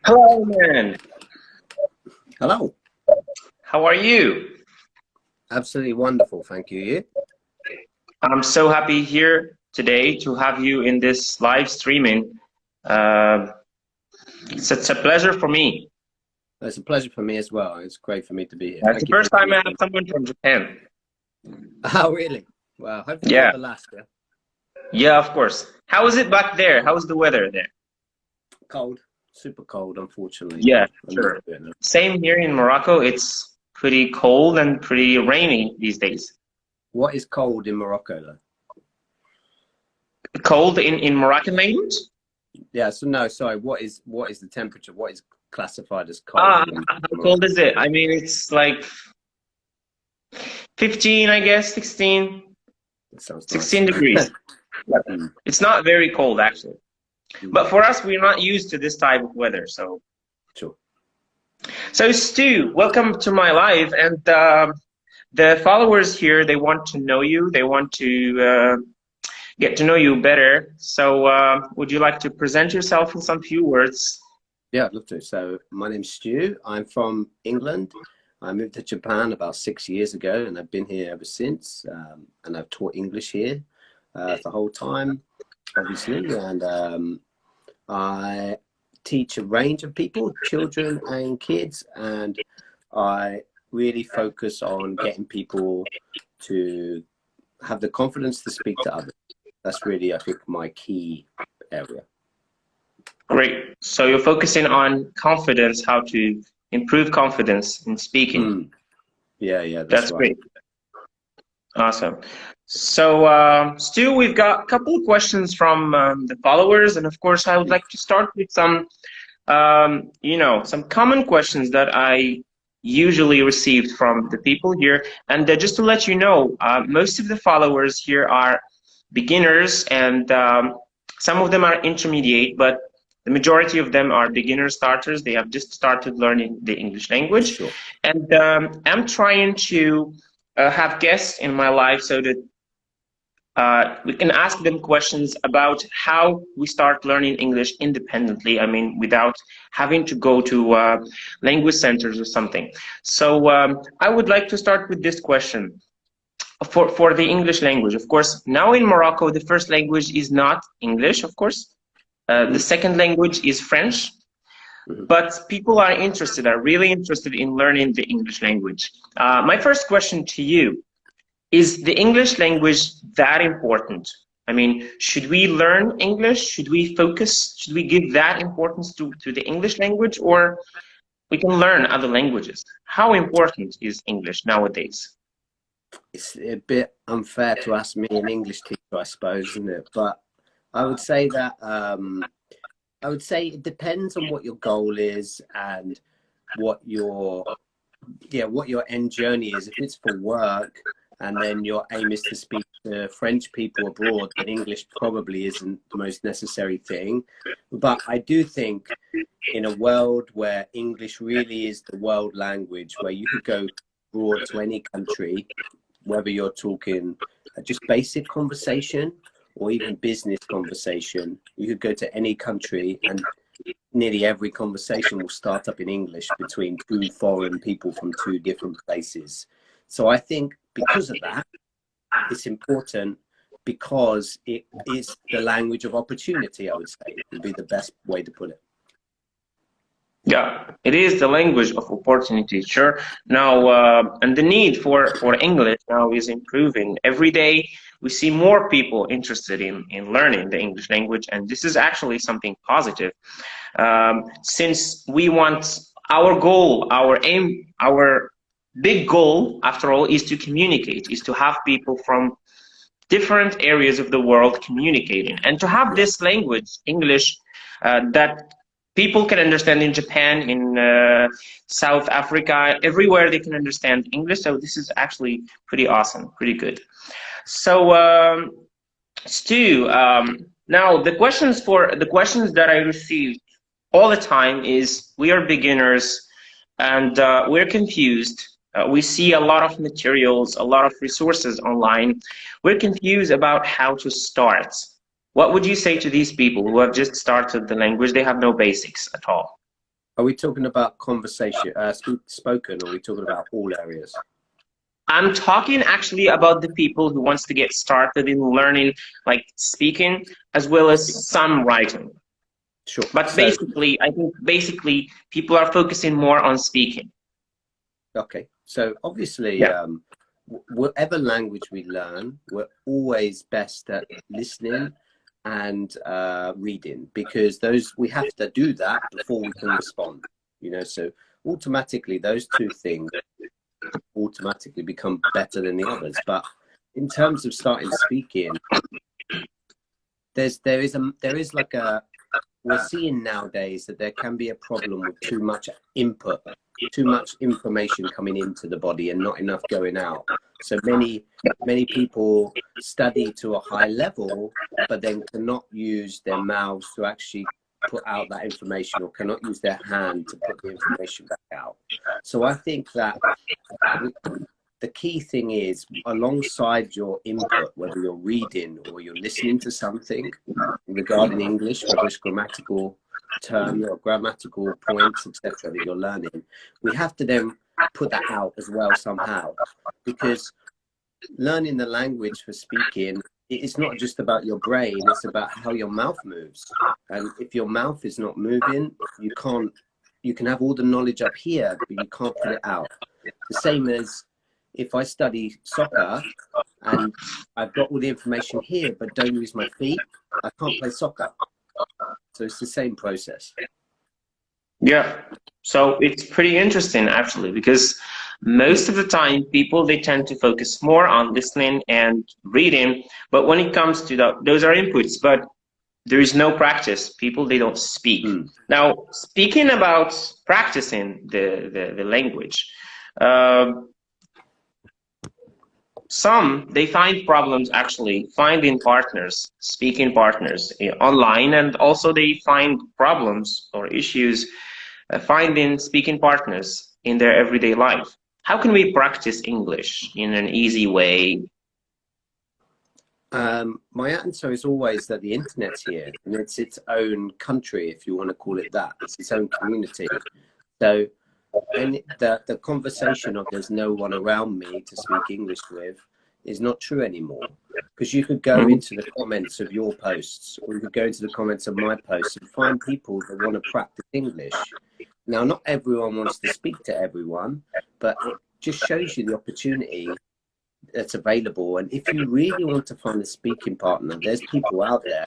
Hello, man. Hello. How are you? Absolutely wonderful. Thank you. You? I'm so happy here today to have you in this live streaming. Uh, it's a pleasure for me. It's a pleasure for me as well. It's great for me to be here. It's the Thank you for first time letting I me have in. someone from Japan. Oh, really? Well, hopefully Yeah, not the last. Yeah. yeah, of course. How is it back there? How's the weather there? Cold. Super cold, unfortunately, Yeah, but I'm used sure. to it now. Same here in Morocco. It's pretty cold and pretty rainy these days. What is cold in Morocco, though? Cold in Moroccan language? Yeah. So no, sorry. What is the temperature? What is classified as Ah, cold in how cold Morocco? is it? I mean, it's like 15, I guess, 16, It sounds nice. 16 degrees. Yeah. Mm, It's not very cold, actually. mm, But for us, we're not used to this type of weather. sure. So Stu, welcome to my live. And the followers here, they want to know you. They want to get to know you better. So would you like to present yourself in some few words? Yeah, I'd love to. So my name's Stu. I'm from England. I moved to Japan about 6 years ago, and I've been here ever since. And I've taught English here the whole time, obviously. And I teach a range of people, children and kids, and I really focus on getting people to have the confidence to speak to others. That's really, I think, my key area. Great. So you're focusing on confidence, how to improve confidence in speaking. Mm, yeah, that's That's right. great. Awesome. So, Stu, we've got a couple of questions from the followers, and of course, I would like to start with some, some common questions that I usually received from the people here. And just to let you know, most of the followers here are beginners, and some of them are intermediate, but the majority of them are beginner starters. They have just started learning the English language, Sure. and I'm trying to have guests in my life so that we can ask them questions about how we start learning English independently. I mean, without having to go to language centers or something. So I would like to start with this question for the English language. Of course, now in Morocco, the first language is not English, of course. The second language is French. Mhm. But people are really interested in learning the English language. My first question to you is the English language that important? I mean, should we learn English? Should we focus? Should we give that importance to the English language, or we can learn other languages? How important is English nowadays? It's a bit unfair to ask me, an English teacher, I suppose, isn't it? But I would say that it depends on what your goal is and what your what your end journey is. If it's for work and then your aim is to speak to French people abroad, then English probably isn't the most necessary thing. But I do think in a world where English really is the world language, where you could go abroad to any country, whether you're talking just basic conversation or even business conversation, you could go to any country and nearly every conversation will start up in English between two foreign people from two different places. So I think because of that, it's important because it is the language of opportunity, I would say, would be the best way to put it. Yeah, it is the language of opportunity, sure. Now, and the need for English now is improving. Every day we see more people interested in learning the English language, and this is actually something positive. Since we want our goal, our aim, our big goal, after all, is to communicate, is to have people from different areas of the world communicating, and to have Yeah. this language, English, that people can understand in Japan, in South Africa, everywhere they can understand English. So this is actually pretty awesome, pretty good. So Stu, now the questions that I received all the time is we are beginners and we're confused. We see a lot of materials, a lot of resources online. We're confused about how to start. What would you say to these people who have just started the language? They have no basics at all. Are we talking about conversation, spoken, or are we talking about all areas? I'm talking actually about the people who wants to get started in learning like speaking as well as some writing. Sure. But So, basically, I think basically people are focusing more on speaking. okay. So obviously, Yeah. whatever language we learn, we're always best at listening and reading, because we have to do that before we can respond. You know, so automatically those two things automatically become better than the others. But in terms of starting speaking, there is like we're seeing nowadays that there can be a problem with too much input, too much information coming into the body and not enough going out. So many people study to a high level, but then cannot use their mouths to actually put out that information, or cannot use their hand to put the information back out. So I think that the key thing is, alongside your input, whether you're reading or you're listening to something regarding English, whether it's grammatical terms or grammatical points, etc., that you're learning, we have to then put that out as well somehow, because learning the language for speaking, it's not just about your brain, it's about how your mouth moves. And if your mouth is not moving, you can have all the knowledge up here, but you can't put it out. The same as if I study soccer and I've got all the information here but don't use my feet, I can't play soccer. So it's the same process. Yeah, so it's pretty interesting actually, because most of the time people, they tend to focus more on listening and reading, but when it comes to those are inputs, but there is no practice. People, they don't speak. Now, speaking about practicing the language, some, they find problems actually finding partners, speaking partners online, and also they find problems or issues finding speaking partners in their everyday life. How can we practice English in an easy way? My answer is always that the internet's here, and it's its own country, if you want to call it that. It's its own community. So, and the conversation of there's no one around me to speak English with is not true anymore, because you could go into the comments of your posts, or you could go into the comments of my posts and find people that want to practice English. Now, not everyone wants to speak to everyone, but it just shows you the opportunity that's available. And if you really want to find a speaking partner, there's people out there,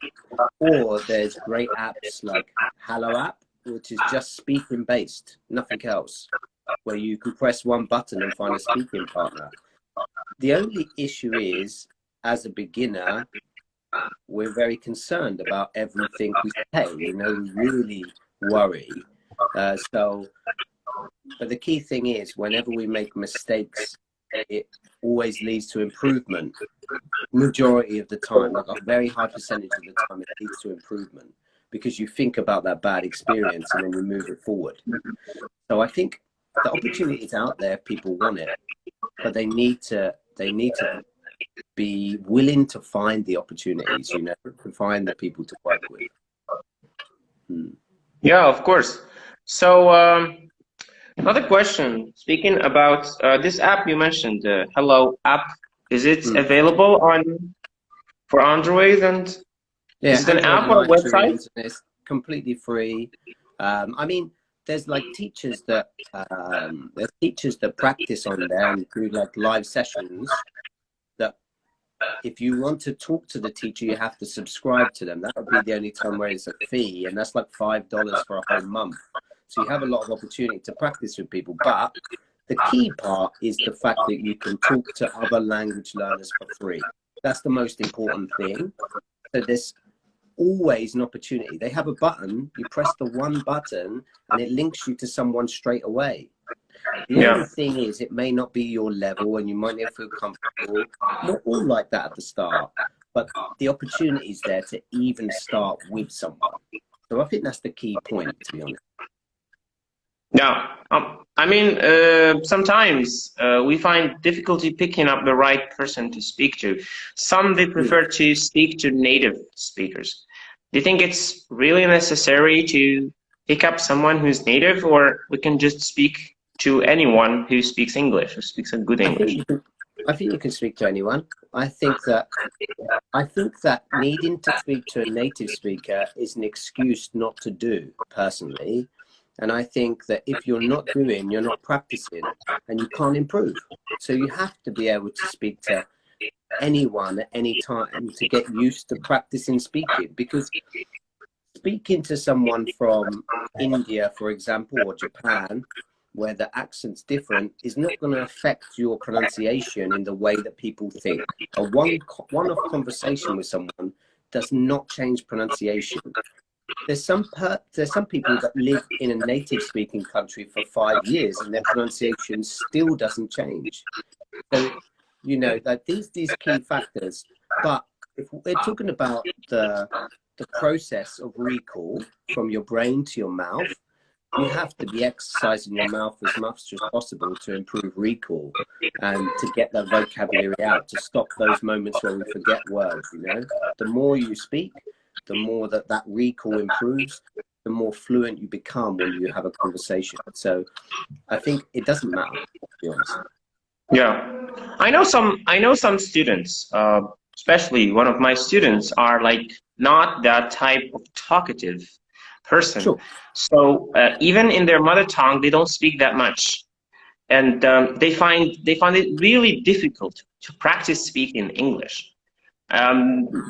or there's great apps like Hello app, which is just speaking based, nothing else, where you can press one button and find a speaking partner. The only issue is, as a beginner, we're very concerned about everything we say, you know, we really worry. But the key thing is, whenever we make mistakes, it always leads to improvement. Majority of the time, like a very high percentage of the time, it leads to improvement, because you think about that bad experience and then you move it forward. So I think the opportunity is out there if people want it, but they need to be willing to find the opportunities, you know, to find the people to work with. Yeah, of course. So another question, speaking about this app you mentioned, the Hello app, is it available for Android, and is it an app or a website? It's completely free. I mean, there's like teachers that practice on there and do like live sessions. That if you want to talk to the teacher, you have to subscribe to them. That would be the only time where it's a fee, and that's like $5 for a whole month. So you have a lot of opportunity to practice with people. But the key part is the fact that you can talk to other language learners for free. That's the most important thing. So there's always an opportunity. They have a button, you press the one button and it links you to someone straight away. The only thing is, it may not be your level and you might not feel comfortable. Not all like that at the start, but the opportunity is there to even start with someone. So I think that's the key point, to be honest. Yeah, I mean, sometimes we find difficulty picking up the right person to speak to. Some, they prefer to speak to native speakers. Do you think it's really necessary to pick up someone who's native, or we can just speak to anyone who speaks English, who speaks a good English? I think you can speak to anyone. I think that needing to speak to a native speaker is an excuse not to do, personally. And I think that if you're not doing, you're not practicing, and you can't improve. So you have to be able to speak to anyone at any time to get used to practicing speaking, because speaking to someone from India, for example, or Japan, where the accent's different, is not going to affect your pronunciation in the way that people think. A one-off conversation with someone does not change pronunciation. There's some people that live in a native speaking country for 5 years and their pronunciation still doesn't change. So, you know, that these key factors. But if we're talking about the process of recall from your brain to your mouth, you have to be exercising your mouth as much as possible to improve recall and to get that vocabulary out, to stop those moments where we forget words. You know, the more you speak, the more that recall improves, the more fluent you become when you have a conversation. So I think it doesn't matter, to be honest. Yeah, I know some students, especially one of my students, are like not that type of talkative person. Sure. So even in their mother tongue, they don't speak that much, and they find it really difficult to practice speaking English.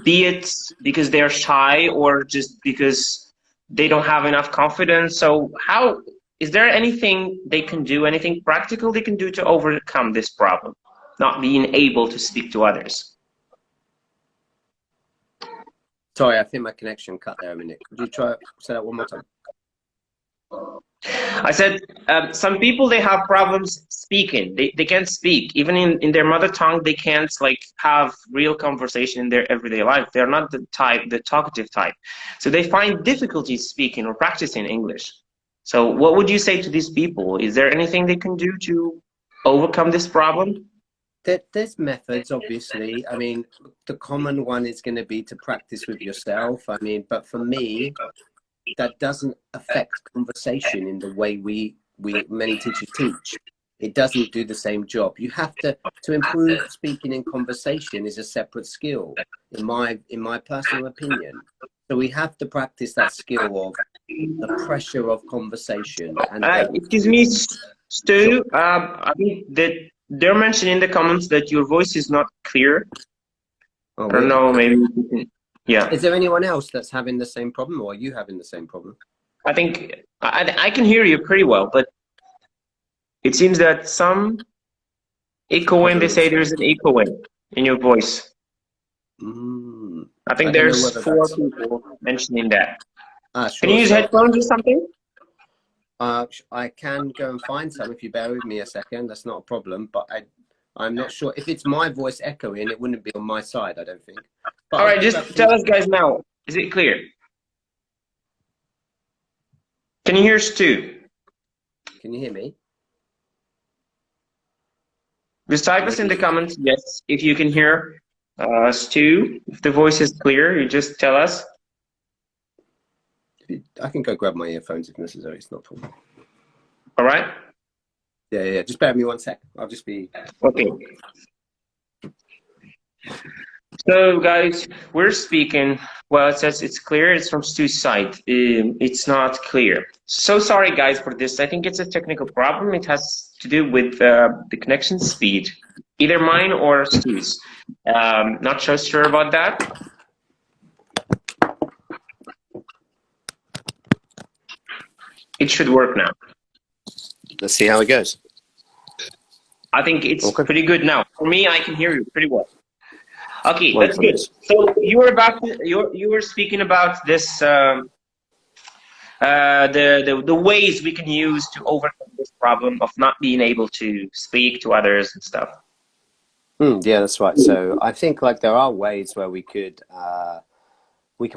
Be it because they're shy or just because they don't have enough confidence. So how is there anything they can do, anything practical they can do to overcome this problem, not being able to speak to others? Sorry, I think my connection cut there a minute. Could you try say that one more time? I said some people, they have problems speaking. They can't speak. Even in their mother tongue, they can't like have real conversation in their everyday life. They're not the talkative type. So they find difficulty speaking or practicing English. So what would you say to these people? Is there anything they can do to overcome this problem? There's methods, obviously. I mean, the common one is going to be to practice with yourself. I mean, but for me, that doesn't affect conversation in the way many teachers teach. It doesn't do the same job. You have to improve speaking in conversation is a separate skill, in my personal opinion. So we have to practice that skill of the pressure of conversation. And excuse me, Stu. I think that they're mentioning in the comments that your voice is not clear. Oh, I don't know, maybe you can, yeah. Is there anyone else that's having the same problem, or are you having the same problem? I think I can hear you pretty well, but it seems that some echoing, they say there's an echoing in your voice. I think there's 4 people mentioning that. Sure. Can you use headphones or something? I can go and find some if you bear with me a second. That's not a problem, but I'm not sure. If it's my voice echoing, it wouldn't be on my side, I don't think. But all right, just tell us guys now. Is it clear? Can you hear Stu? Can you hear me? Just type us in the comments, yes, if you can hear Stu. If the voice is clear, you just tell us. I can go grab my earphones if necessary. It's not a problem. All right. Yeah. Just bear with me 1 sec. I'll just be... Okay. So guys, we're speaking. Well, it says it's clear. It's from Stu's side. It's not clear. So sorry guys for this. I think it's a technical problem. It has to do with the connection speed, either mine or Stu's. Not so sure about that. It should work now. Let's see how it goes. I think it's pretty good now. For me, I can hear you pretty well. Okay, that's good. So you were speaking about this the ways we can use to overcome this problem of not being able to speak to others and stuff. Yeah, that's right. So I think like there are ways where we can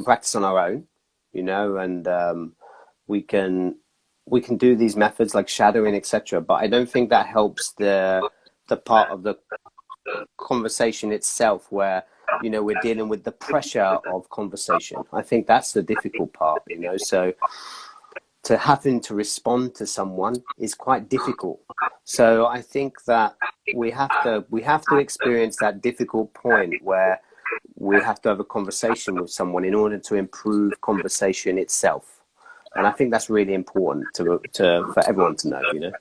practice on our own, you know, and we can do these methods like shadowing, etc. But I don't think that helps the part of the conversation itself where, you know, we're dealing with the pressure of conversation. I think that's the difficult part, you know. So to having to respond to someone is quite difficult. So I think that we have to experience that difficult point where we have to have a conversation with someone in order to improve conversation itself. And I think that's really important for everyone to know, you know?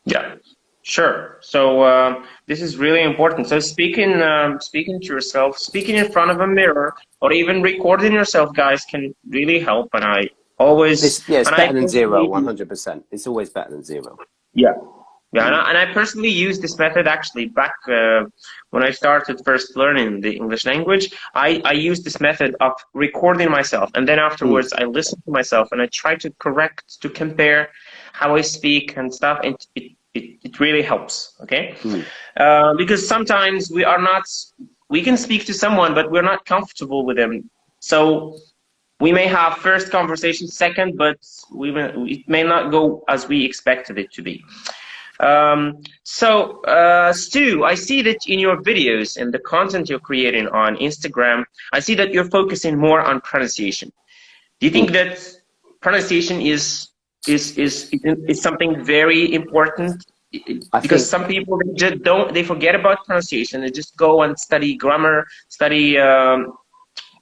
Yeah, sure. So this is really important. So speaking to yourself, speaking in front of a mirror, or even recording yourself, guys, can really help. And I always, it's better than zero, 100%. It's always better than zero. Yeah. Yeah, and I personally use this method actually back when I started first learning the English language. I used this method of recording myself, and then afterwards I listen to myself and I try to compare how I speak and stuff, and it really helps, okay? Because sometimes we can speak to someone, but we're not comfortable with them. So we may have first conversation, second, but it may not go as we expected it to be. Stu, I see that in your videos and the content you're creating on Instagram, I see that you're focusing more on pronunciation. Do you think that pronunciation is something very important? Because some people they forget about pronunciation. They just go and study grammar, study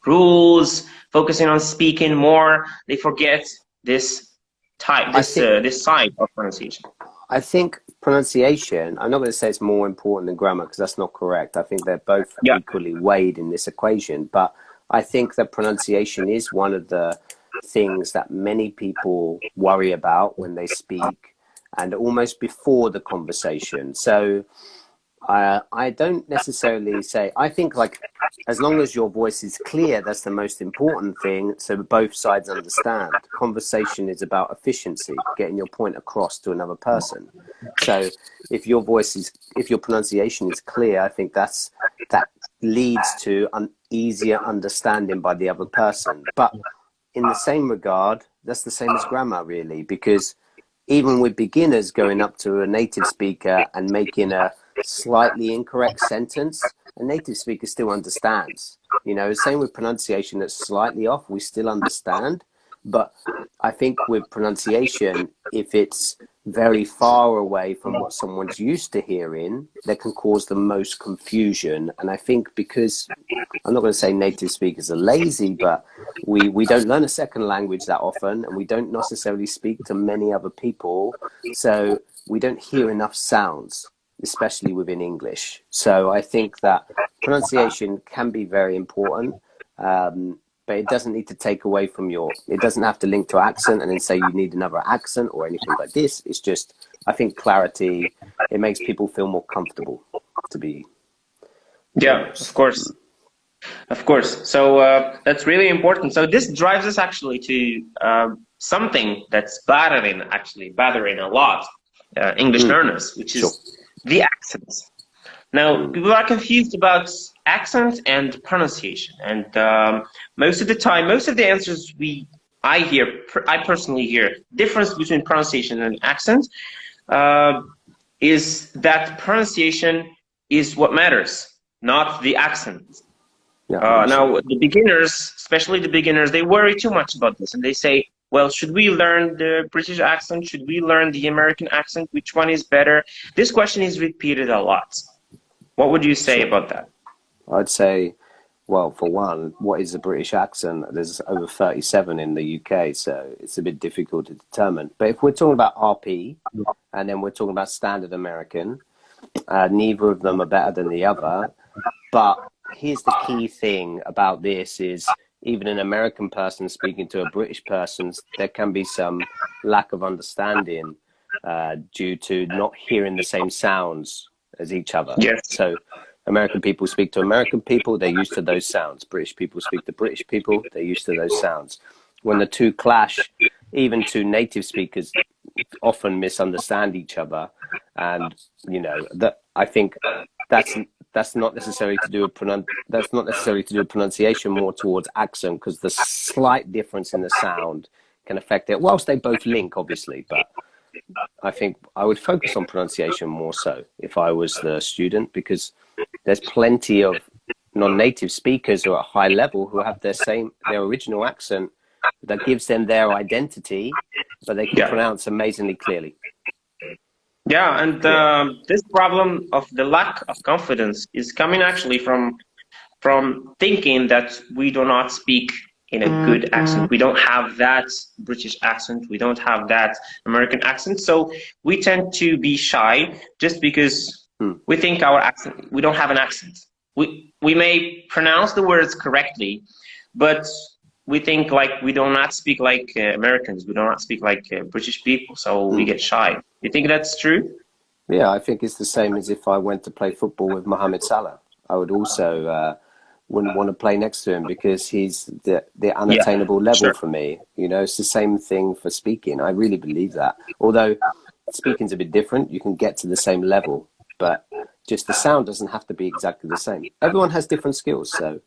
rules, focusing on speaking more. They forget this side of pronunciation. I think pronunciation, I'm not going to say it's more important than grammar because that's not correct. I think they're both equally weighed in this equation. But I think that pronunciation is one of the things that many people worry about when they speak and almost before the conversation. So I don't necessarily say, I think like as long as your voice is clear, that's the most important thing. So both sides understand. Conversation is about efficiency, getting your point across to another person. So if your pronunciation is clear, I think that leads to an easier understanding by the other person. But in the same regard, that's the same as grammar really, because even with beginners going up to a native speaker and making a slightly incorrect sentence, a native speaker still understands. You know, same with pronunciation that's slightly off, we still understand. But I think with pronunciation, if it's very far away from what someone's used to hearing, that can cause the most confusion. And I think because, I'm not going to say native speakers are lazy, but we don't learn a second language that often, and we don't necessarily speak to many other people. So we don't hear enough sounds, especially within English. So I think that pronunciation can be very important, but it doesn't need to take away from it doesn't have to link to accent and then say you need another accent or anything like this. It's just, I think clarity, it makes people feel more comfortable to be. Yeah, of course. Of course. So that's really important. So this drives us actually to something that's bothering a lot English learners, which is the accents. Now, people are confused about accent and pronunciation, and most of the time, most of the answers I personally hear, difference between pronunciation and accent is that pronunciation is what matters, not the accent. Now, the beginners, especially the beginners, they worry too much about this, and they say, well, should we learn the British accent? Should we learn the American accent? Which one is better? This question is repeated a lot. What would you say about that? I'd say, well, for one, what is a British accent? There's over 37 in the UK, so it's a bit difficult to determine. But if we're talking about RP, and then we're talking about standard American, neither of them are better than the other. But here's the key thing about this is, even an American person speaking to a British person, there can be some lack of understanding due to not hearing the same sounds as each other. Yes. So American people speak to American people, they're used to those sounds. British people speak to British people, they're used to those sounds. When the two clash, even two native speakers often misunderstand each other. And, you know, that I think that's not necessarily to do with pronunciation, more towards accent, because the slight difference in the sound can affect it, whilst they both link, obviously. But I think I would focus on pronunciation more so if I was the student, because there's plenty of non-native speakers who are at high level who have their original accent that gives them their identity, but they can pronounce amazingly clearly. Yeah, and this problem of the lack of confidence is coming actually from thinking that we do not speak in a good accent. We don't have that British accent. We don't have that American accent. So we tend to be shy just because we think our accent, we don't have an accent. We may pronounce the words correctly, but we think like we do not speak like Americans. We do not speak like British people. So we get shy. You think that's true? Yeah, I think it's the same as if I went to play football with Mohamed Salah. I would also wouldn't want to play next to him because he's the unattainable level for me. You know, it's the same thing for speaking. I really believe that. Although speaking's a bit different, you can get to the same level, but just the sound doesn't have to be exactly the same. Everyone has different skills, so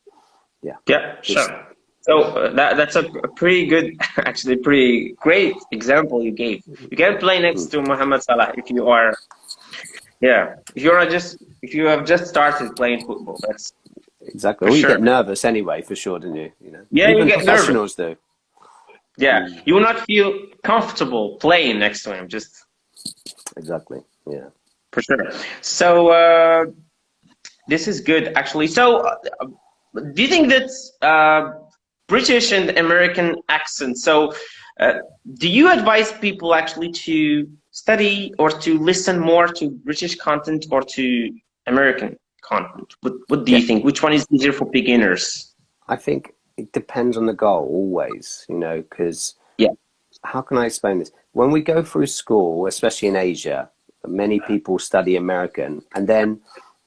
yeah. Yeah, sure. So that's a pretty good, actually pretty great example you gave. You can play next to Mohamed Salah if you are, if you have just started playing football. That's exactly. Well, you get nervous anyway, for sure, don't you? You know, yeah, even you get professionals nervous. Do. Yeah, you will not feel comfortable playing next to him. Just exactly. Yeah, for sure. So this is good, actually. So do you think that British and American accent? So do you advise people actually to study or to listen more to British content or to American content? What do you think? Which one is easier for beginners? I think it depends on the goal always, you know, because how can I explain this? When we go through school, especially in Asia, many people study American and then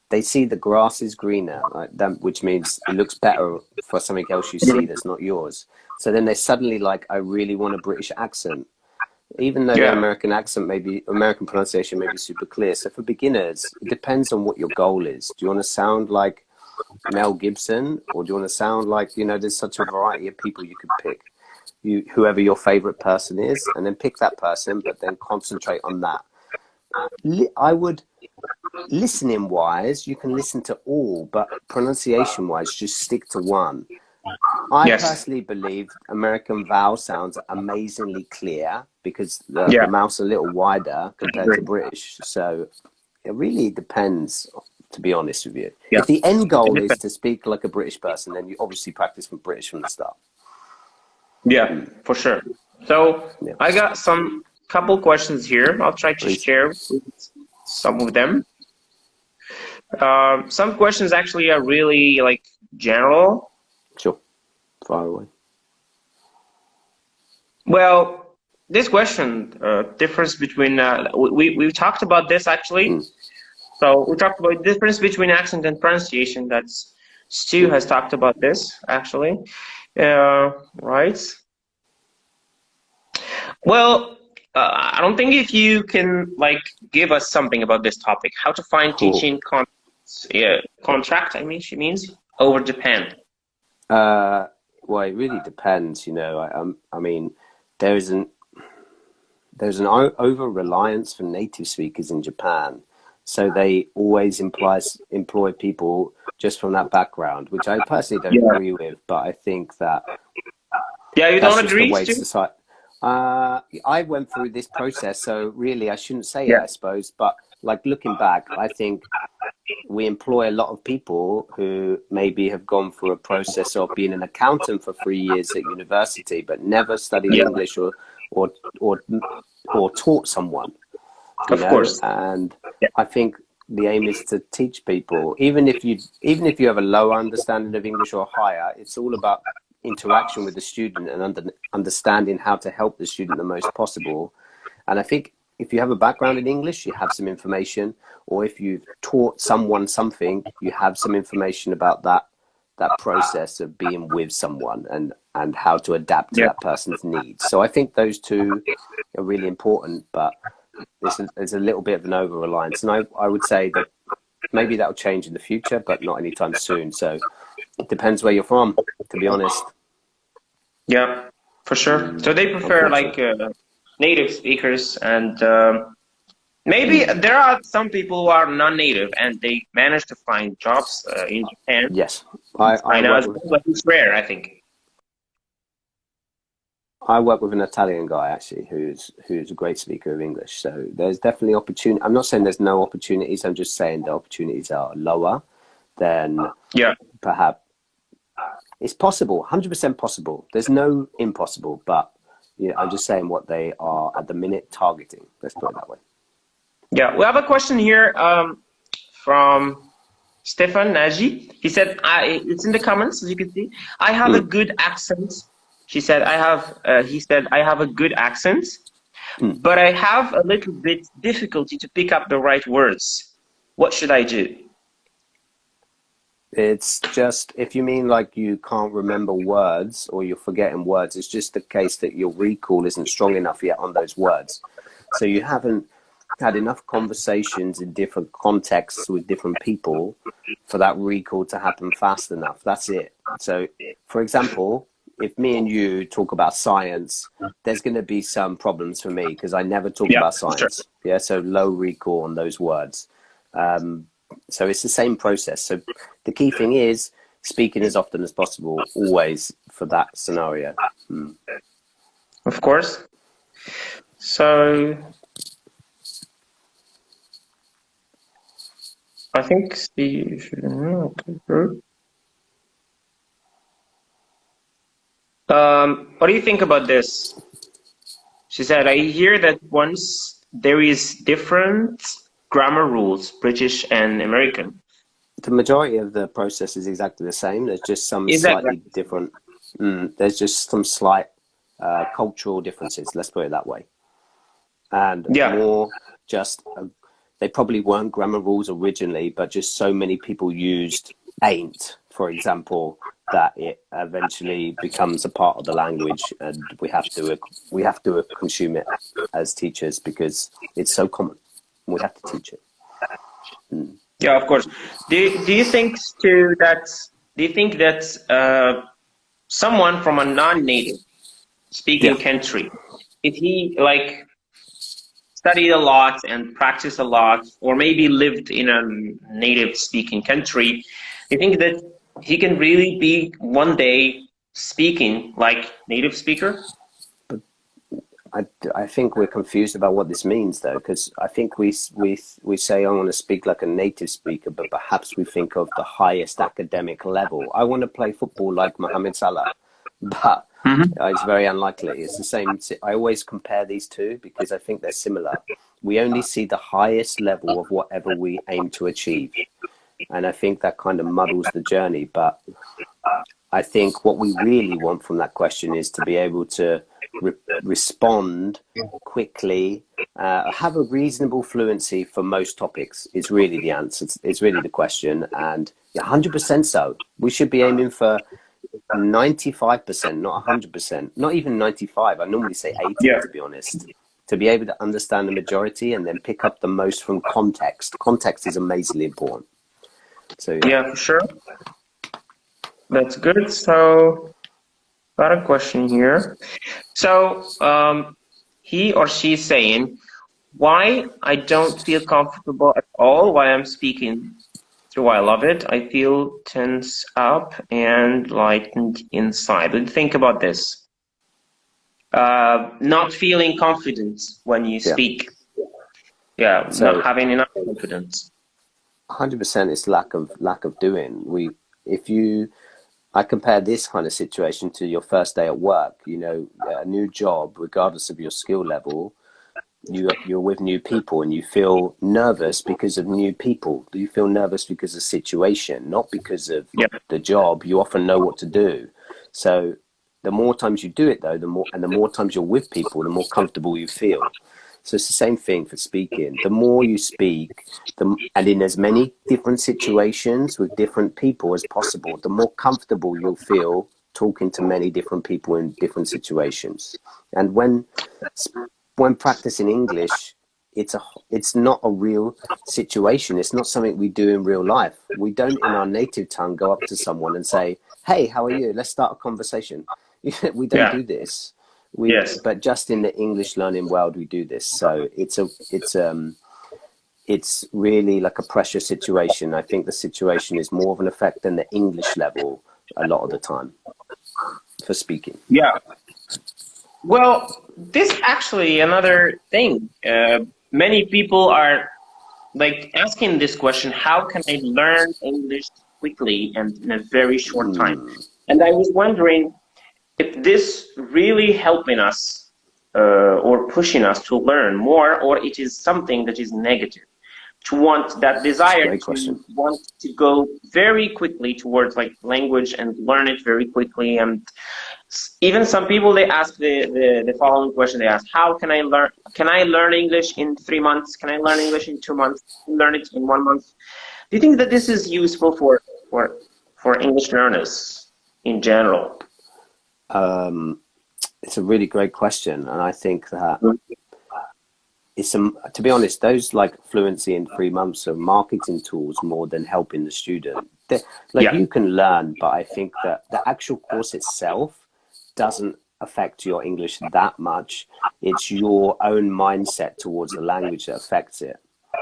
they see the grass is greener, like that, which means it looks better for something else you see that's not yours. So then they're suddenly like, I really want a British accent. Even though the American accent American pronunciation may be super clear. So for beginners, it depends on what your goal is. Do you want to sound like Mel Gibson, or do you want to sound like, you know, there's such a variety of people you could pick. Whoever your favorite person is, and then pick that person, but then concentrate on that. I would, listening wise, you can listen to all, but pronunciation wise, just stick to one. I personally believe American vowel sounds are amazingly clear because the mouth's a little wider compared to British. So it really depends, to be honest with you. If the end goal is to speak like a British person, then you obviously practice from British from the start. Yeah, for sure. So I got some couple questions here. I'll try to share some of them. Some questions actually are really like general. Sure. Far away. Well, this question, difference between, we talked about this actually. So we talked about the difference between accent and pronunciation. That's Stu has talked about this actually. Right. Well, I don't think if you can like give us something about this topic, how to find teaching contract, I mean, she means over Japan. Well, it really depends, you know. I mean, there's an over-reliance for native speakers in Japan. So they always employ people just from that background, which I personally don't agree with, but I think that you don't agree, Stu? I went through this process, so really I shouldn't say it, I suppose, but like looking back, I think we employ a lot of people who maybe have gone through a process of being an accountant for 3 years at university, but never studied English or taught someone. Of course. And I think the aim is to teach people, even if you have a lower understanding of English or higher, it's all about interaction with the student and understanding how to help the student the most possible. And I think if you have a background in English, you have some information, or if you've taught someone something, you have some information about that process of being with someone and how to adapt to that person's needs. So I think those two are really important, but there's a little bit of an over-reliance. And I would say that maybe that'll change in the future, but not anytime soon. So it depends where you're from, to be honest. Yeah, for sure. So they prefer like native speakers, and maybe there are some people who are non-native and they manage to find jobs in Japan. Yes, I know, but it's rare, I think. I work with an Italian guy actually who's a great speaker of English. So there's definitely opportunity. I'm not saying there's no opportunities. I'm just saying the opportunities are lower than perhaps. It's possible, 100% possible. There's no impossible, but I'm just saying what they are at the minute targeting. Let's put it that way. Yeah, we have a question here from Stefan Nagy. He said, it's in the comments, as you can see. I have a good accent. She said, he said, I have a good accent, but I have a little bit difficulty to pick up the right words. What should I do? It's just, if you mean like you can't remember words or you're forgetting words, it's just the case that your recall isn't strong enough yet on those words. So you haven't had enough conversations in different contexts with different people for that recall to happen fast enough. That's it. So, for example, if me and you talk about science, there's going to be some problems for me because I never talk about science. Sure. Yeah, so low recall on those words. So it's the same process. So the key thing is speaking as often as possible, always for that scenario. Of course. So I think what do you think about this? She said, I hear that once there is different grammar rules, British and American. The majority of the process is exactly the same. There's just some slightly different. There's just some slight cultural differences. Let's put it that way. And more just they probably weren't grammar rules originally, but just so many people used ain't, for example, that it eventually becomes a part of the language, and we have to consume it as teachers because it's so common. We have to teach it. Yeah, of course. Do you think too that someone from a non-native speaking country, if he like studied a lot and practiced a lot, or maybe lived in a native speaking country, you think that he can really be one day speaking like native speaker? I think we're confused about what this means, though, because I think we say I want to speak like a native speaker, but perhaps we think of the highest academic level. I want to play football like Mohamed Salah, but it's very unlikely. It's the same. I always compare these two because I think they're similar. We only see the highest level of whatever we aim to achieve, and I think that kind of muddles the journey. But I think what we really want from that question is to be able to respond quickly, have a reasonable fluency for most topics is really the answer. It's really the question, and 100% so. We should be aiming for 95%, not 100%, not even 95. I normally say 80, to be honest, to be able to understand the majority and then pick up the most from context. Context is amazingly important. So yeah, for sure. That's good. So got a question here. So he or she is saying, why I don't feel comfortable at all while I'm speaking. So I love it. I feel tense up and lightened inside. What do you think about this? Not feeling confident when you speak. Yeah, so not having enough confidence. 100% is lack of doing. I compare this kind of situation to your first day at work. You know, a new job, regardless of your skill level, you're with new people and you feel nervous because of new people. You feel nervous because of situation, not because of the job. You often know what to do. So the more times you do it, though, the more times you're with people, the more comfortable you feel. So it's the same thing for speaking. The more you speak, and in as many different situations with different people as possible, the more comfortable you'll feel talking to many different people in different situations. And when practicing English, it's not a real situation. It's not something we do in real life. We don't, in our native tongue, go up to someone and say, "Hey, how are you? Let's start a conversation." We don't do this. But just in the English learning world, we do this. So it's really like a pressure situation. I think the situation is more of an effect than the English level a lot of the time for speaking. Yeah. Well, this actually another thing. Many people are like asking this question: how can I learn English quickly and in a very short time? And I was wondering if this really helping us or pushing us to learn more, or it is something that is negative. To want that desire to want to go very quickly towards like language and learn it very quickly. And even some people, they ask the following question. They ask, how can I learn English in 3 months? Can I learn English in 2 months? Learn it in 1 month? Do you think that this is useful for English learners in general? It's a really great question, and I think that to be honest, those like fluency in 3 months are marketing tools more than helping the student. You can learn, but I think that the actual course itself doesn't affect your English that much. It's your own mindset towards the language that affects it.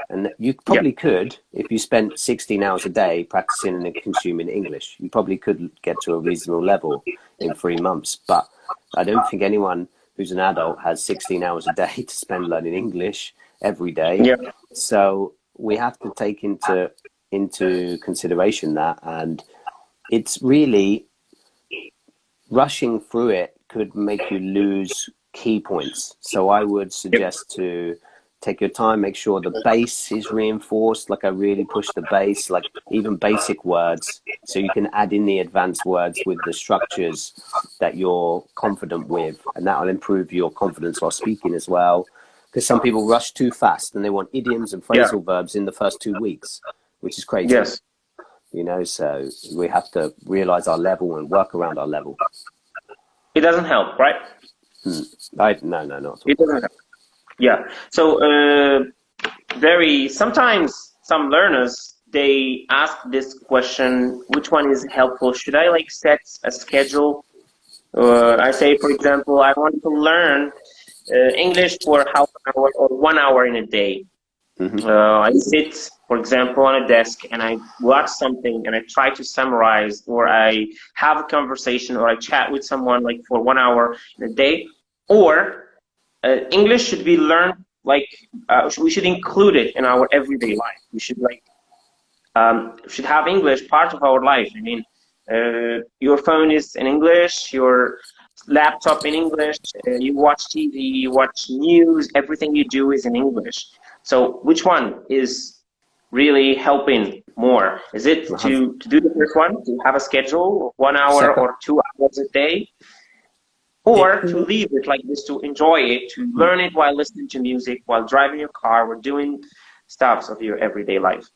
And you probably could, if you spent 16 hours a day practicing and consuming English, you probably could get to a reasonable level in 3 months. But I don't think anyone who's an adult has 16 hours a day to spend learning English every day. So we have to take into consideration that, and it's really rushing through it could make you lose key points. So I would suggest to take your time, make sure the base is reinforced. Like I really push the base, like even basic words, so you can add in the advanced words with the structures that you're confident with, and that will improve your confidence while speaking as well. Because some people rush too fast and they want idioms and phrasal verbs in the first 2 weeks, which is crazy. You know, so we have to realize our level and work around our level. It doesn't help, right? No, not at all. It doesn't help. Yeah. So sometimes some learners, they ask this question: which one is helpful? Should I like set a schedule? I say, for example, I want to learn English for half an hour or 1 hour in a day. I sit, for example, on a desk and I watch something and I try to summarize, or I have a conversation, or I chat with someone like for 1 hour in a day. Or English should be learned like we should include it in our everyday life. We should should have English part of our life. I mean, your phone is in English, your laptop in English, you watch TV, you watch news, everything you do is in English. So which one is really helping more? Is it to do the first one, to have a schedule, 1 hour or 2 hours a day? Or to leave it like this, to enjoy it, to learn it while listening to music, while driving your car, or doing stuff of your everyday life?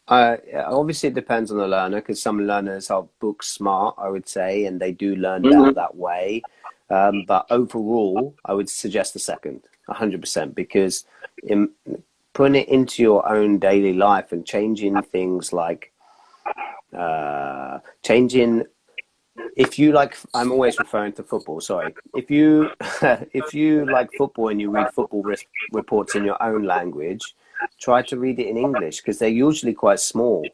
Obviously, it depends on the learner, because some learners are book smart, I would say, and they do learn better that way. But overall, I would suggest the second, 100%, because putting it into your own daily life and changing things like if you like, I'm always referring to football, sorry. If you like football and you read football reports in your own language, try to read it in English, because they're usually quite small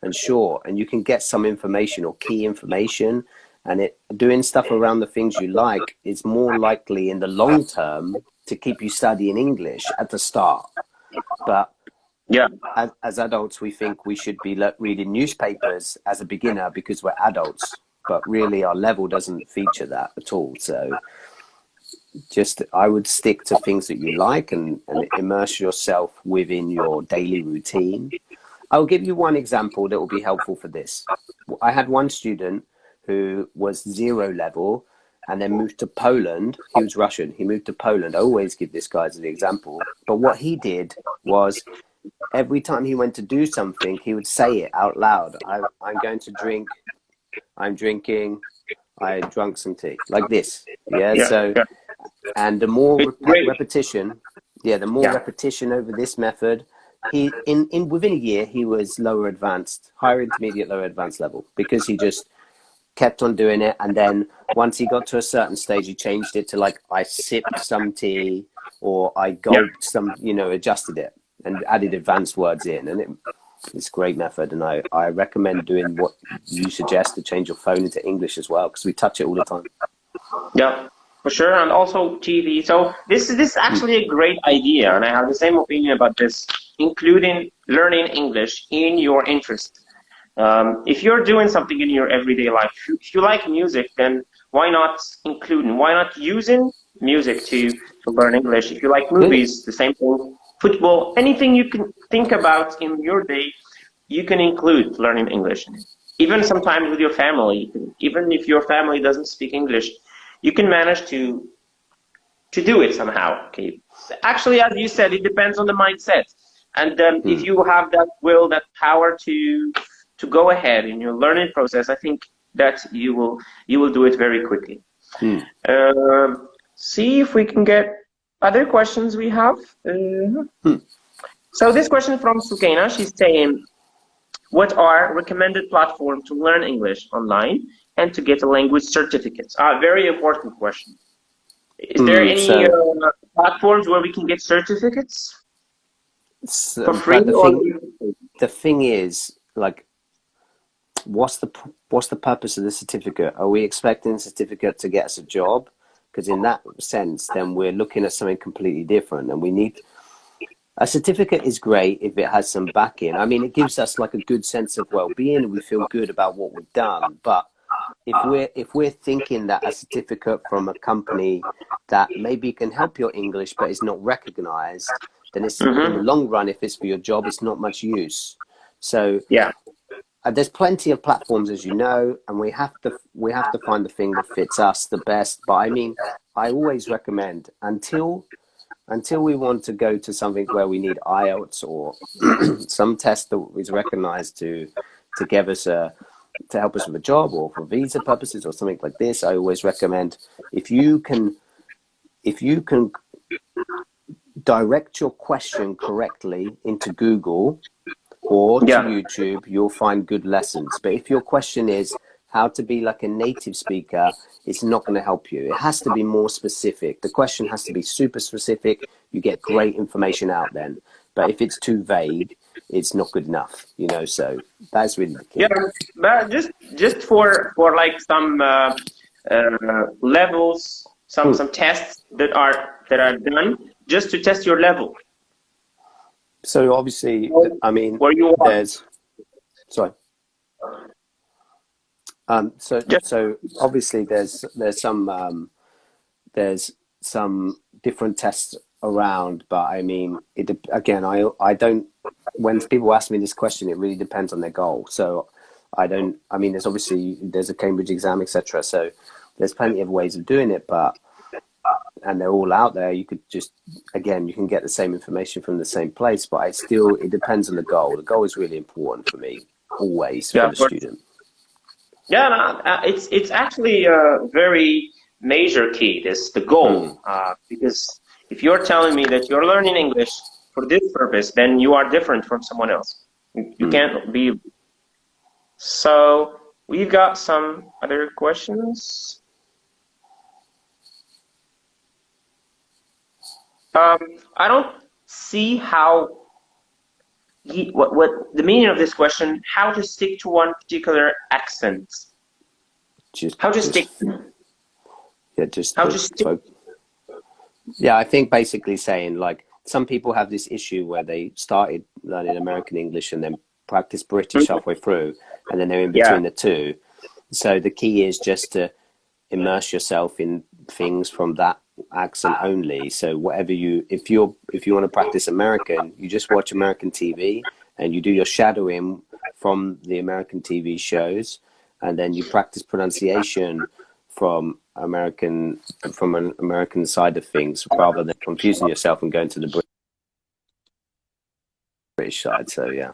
and short, and you can get some information or key information, and doing stuff around the things you like is more likely in the long term to keep you studying English at the start. But as adults, we think we should be reading newspapers as a beginner because we're adults. But really our level doesn't feature that at all. So I would stick to things that you like and immerse yourself within your daily routine. I'll give you one example that will be helpful for this. I had one student who was 0 level and then moved to Poland. He was Russian. He moved to Poland. I always give this guy as an example. But what he did was every time he went to do something, he would say it out loud. I'm going to drink. I'm drinking, I drank some tea, like this. And the more repetition, repetition over this method, he within a year he was higher intermediate, lower advanced level, because he just kept on doing it. And then once he got to a certain stage, he changed it to like, I sipped some tea, or I gulped some, adjusted it and added advanced words in, and it's a great method, and I recommend doing what you suggest, to change your phone into English as well, because we touch it all the time. For sure, and also TV. So this is actually a great idea, and I have the same opinion about this, including learning English in your interest. If you're doing something in your everyday life, if you like music, then why not why not using music to learn English? If you like movies, the same thing. Football, anything you can think about in your day, you can include learning English. Even sometimes with your family, even if your family doesn't speak English, you can manage to do it somehow. Okay. Actually, as you said, it depends on the mindset, and if you have that will, that power to go ahead in your learning process, I think that you will do it very quickly. See if we can get other questions we have. So this question from Sukaina, she's saying, what are recommended platforms to learn English online and to get a language certificate? Very important question. Is there any platforms where we can get certificates for free? The thing is, like, what's the purpose of the certificate? Are we expecting the certificate to get us a job? Because in that sense, then we're looking at something completely different, and we need a certificate. Is great if it has some backing. I mean, it gives us like a good sense of well-being, and we feel good about what we've done. But if we're thinking that a certificate from a company that maybe can help your English but is not recognized, then it's in the long run, if it's for your job, it's not much use. So yeah. There's plenty of platforms, as you know, and we have to find the thing that fits us the best. But I mean, I always recommend until we want to go to something where we need IELTS or some test that is recognized to give us to help us with a job or for visa purposes or something like this, I always recommend if you can direct your question correctly into Google or to YouTube, you'll find good lessons. But if your question is how to be like a native speaker, it's not going to help you. It has to be more specific. The question has to be super specific. You get great information out then. But if it's too vague, it's not good enough, you know. So that's really the key. Yeah, but just for like some levels, some tests that are done just to test your level. So obviously, I mean, there's sorry. So obviously there's some different tests around, but I mean, I don't, when people ask me this question, it really depends on their goal. So I mean, there's a Cambridge exam, etc. So there's plenty of ways of doing it, and they're all out there. You could just, you can get the same information from the same place, but it depends on the goal. The goal is really important for me, always, for the student. Yeah, it's actually a very major key, the goal, because if you're telling me that you're learning English for this purpose, then you are different from someone else. You can't be. So we've got some other questions. I don't see how what the meaning of this question, how to stick to one particular accent. Yeah, I think basically saying, like, some people have this issue where they started learning American English and then practice British halfway through, and then they're in between the two. So the key is just to immerse yourself in things from that accent only. So whatever if you want to practice American, you just watch American TV and you do your shadowing from the American TV shows, and then you practice pronunciation from an American side of things, rather than confusing yourself and going to the British side. So yeah,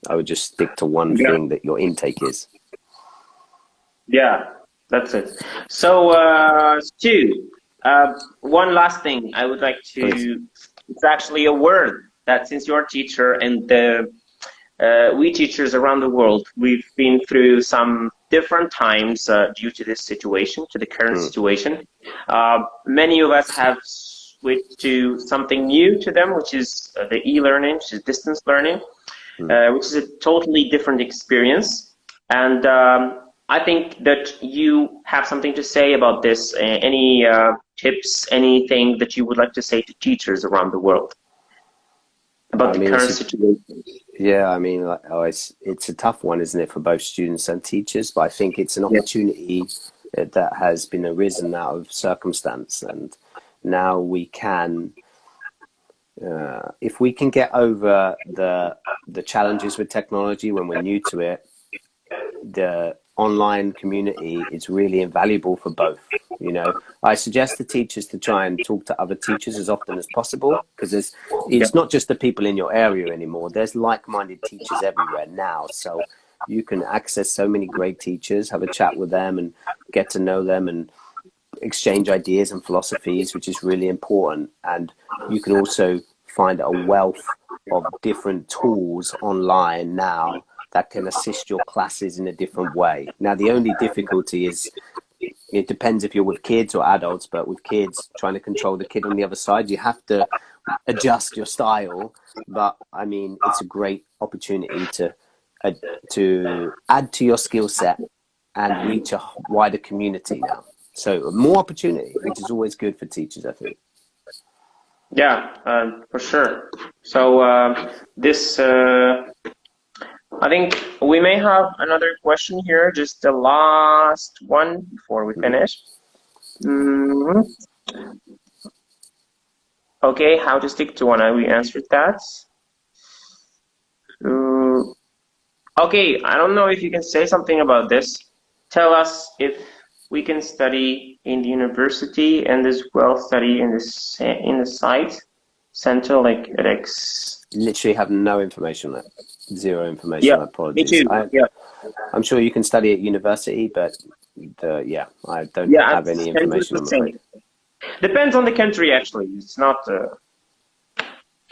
I would just stick to one thing that your intake is. Yeah, that's it. So Stu, one last thing I would like to, please. It's actually a word that, since you're a teacher and we teachers around the world, we've been through some different times due to this situation, to the current situation. Many of us have switched to something new to them, which is the e-learning, which is distance learning, which is a totally different experience. And I think that you have something to say about this. Any tips, anything that you would like to say to teachers around the world about the current situation? Yeah, I mean, like, it's a tough one, isn't it, for both students and teachers? But I think it's an opportunity that has been arisen out of circumstance, and now we can, if we can get over the challenges with technology when we're new to it, the online community is really invaluable for both. You know, I suggest to teachers to try and talk to other teachers as often as possible, because it's not just the people in your area anymore. There's like-minded teachers everywhere now, so you can access so many great teachers, have a chat with them and get to know them and exchange ideas and philosophies, which is really important. And you can also find a wealth of different tools online now that can assist your classes in a different way. Now, the only difficulty is, it depends if you're with kids or adults, but with kids, trying to control the kid on the other side, you have to adjust your style. But I mean, it's a great opportunity to add to your skill set and reach a wider community now. So more opportunity, which is always good for teachers, I think. Yeah, for sure. So this, I think we may have another question here, just the last one before we finish. Okay, how to stick to one? We answered that. Okay, I don't know if you can say something about this. Tell us if we can study in the university and as well study in the site center like edX. Literally have no information on it. Zero information. Yeah, Apologies. me too. I'm sure you can study at university, but I don't have any information on it. Depends on the country, actually. It's not.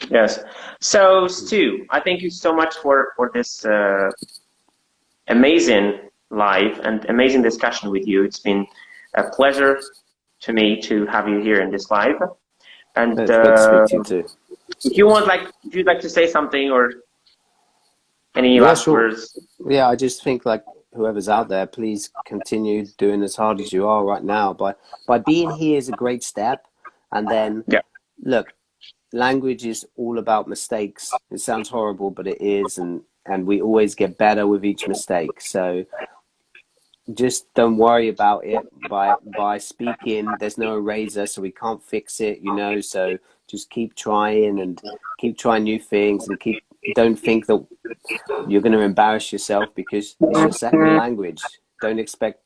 Yes. So, Stu, I thank you so much for this amazing live and amazing discussion with you. It's been a pleasure to me to have you here in this live. And it's good to speak to you too. If you'd like to say something or any last words. Yeah, I just think, like, whoever's out there, please continue doing as hard as you are right now. By being here is a great step. And then, look, language is all about mistakes. It sounds horrible, but it is. And we always get better with each mistake. So just don't worry about it. By speaking, there's no eraser, so we can't fix it, you know. So just keep trying and keep trying new things, and don't think that you're going to embarrass yourself because it's your second language. Don't expect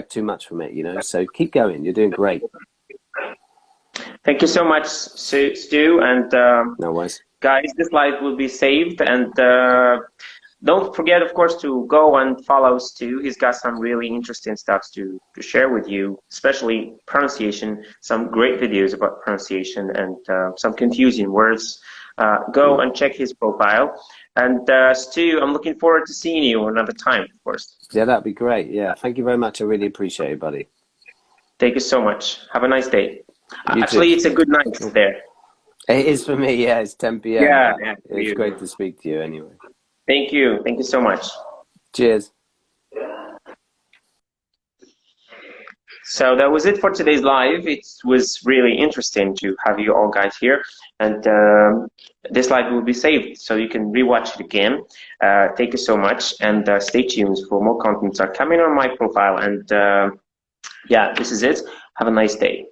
too much from it, you know. So keep going. You're doing great. Thank you so much, Stu. And no worries, guys. This live will be saved, and don't forget, of course, to go and follow Stu. He's got some really interesting stuff to share with you, especially pronunciation. Some great videos about pronunciation and some confusing words. Go and check his profile. And Stu, I'm looking forward to seeing you another time, of course. Yeah, that'd be great. Yeah, thank you very much. I really appreciate it, buddy. Thank you so much. Have a nice day. You Actually, too. It's a good night there. It is for me. Yeah, it's 10 p.m. Yeah, it's great to speak to you anyway. Thank you. Thank you so much. Cheers. So that was it for today's live. It was really interesting to have you all guys here. And this live will be saved, so you can rewatch it again. Thank you so much. And stay tuned for more contents are coming on my profile. And yeah, this is it. Have a nice day.